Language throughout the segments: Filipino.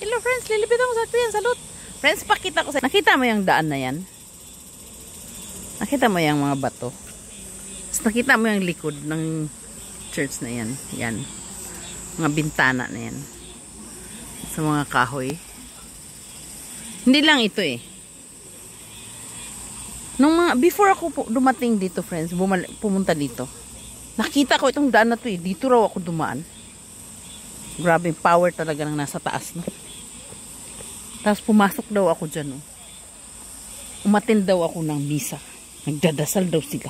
Hello friends, lilipit ako sa Kuya Salud. Friends, pakita ko sa... Nakita mo yung daan na yan? Nakita mo yung mga bato? Tapos nakita mo yung likod ng church na yan. Yan. Mga bintana na yan. Sa mga kahoy. Hindi lang ito eh. Before ako dumating dito, friends, pumunta dito. Nakita ko itong daan na to eh. Dito raw ako dumaan. Grabe, power talaga ng nasa taas, no? Tapos pumasok daw ako dyan, no? Umattend daw ako ng misa. Nagdadasal daw sila.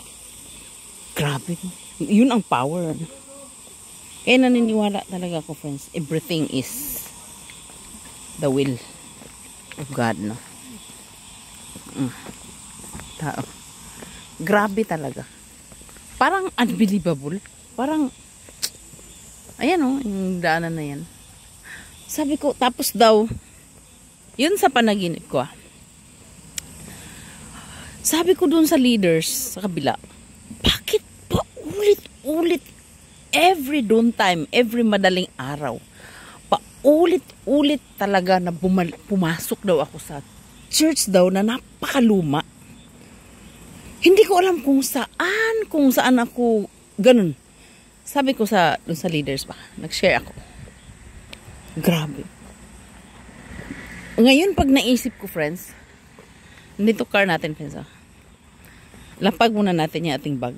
Grabe, no? Yun ang power, no? Kaya naniniwala talaga ako, friends. Everything is the will of God, no? Tao. Grabe talaga. Parang unbelievable. Parang, ayan o, yung daanan na yan. Sabi ko, tapos daw, yun sa panaginip ko sabi ko dun sa leaders, sa kabila, bakit pa ulit-ulit, every doon time, every madaling araw, paulit-ulit talaga na pumasok daw ako sa church daw na napakaluma. Hindi ko alam kung saan ako, ganun. Sabi ko dun sa leaders pa, nag-share ako. Grabe. Ngayon, pag naisip ko, friends, dito car natin, friends, lapag muna natin yung ating bag.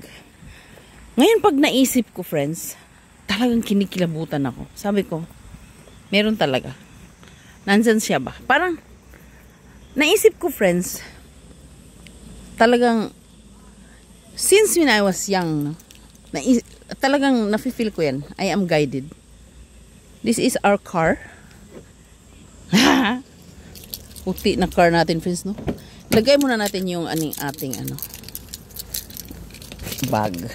Ngayon, pag naisip ko, friends, talagang kinikilabutan ako. Sabi ko, meron talaga. Nandyan siya ba? Parang, naisip ko, friends, talagang, since when I was young, talagang nafe-feel ko yan. I am guided. This is our car. Puti na car natin, friends, no? Lagay muna natin yung ating bag.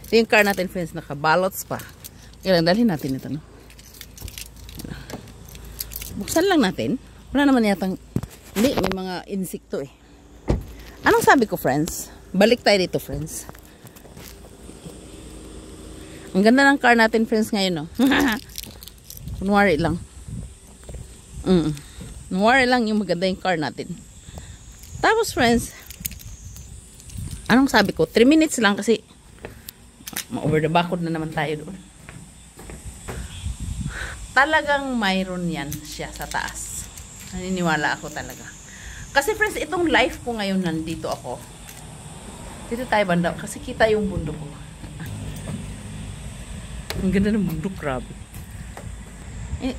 Ito yung car natin, friends, nakabalots pa. Kaya lang, dalhin natin ito, no? Buksan lang natin. Wala naman yatang, hindi, may mga insekto eh. Anong sabi ko, friends? Balik tayo dito, friends. Ang ganda ng car natin, friends, ngayon, no? Kunwari lang. Kunwari lang yung maganda yung car natin. Tapos, friends, anong sabi ko? 3 minutes lang kasi ma-over the backwood na naman tayo doon. Talagang mayroon yan siya sa taas. Naniniwala ako talaga. Kasi, friends, itong life ko ngayon, nandito ako. Dito tayo banda. Kasi kita yung bundok ko. Ang ganda ng bundok, grabe.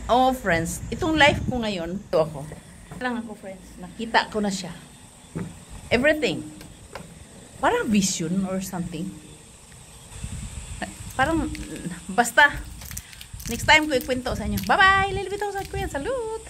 Oh, friends, itong life ko ngayon, ito ako. Lang ako, friends. Nakita ko na siya. Everything. Parang vision or something. Parang, basta. Next time ko ikwento sa inyo. Bye-bye! Lilibit ako sa Kuya Salud!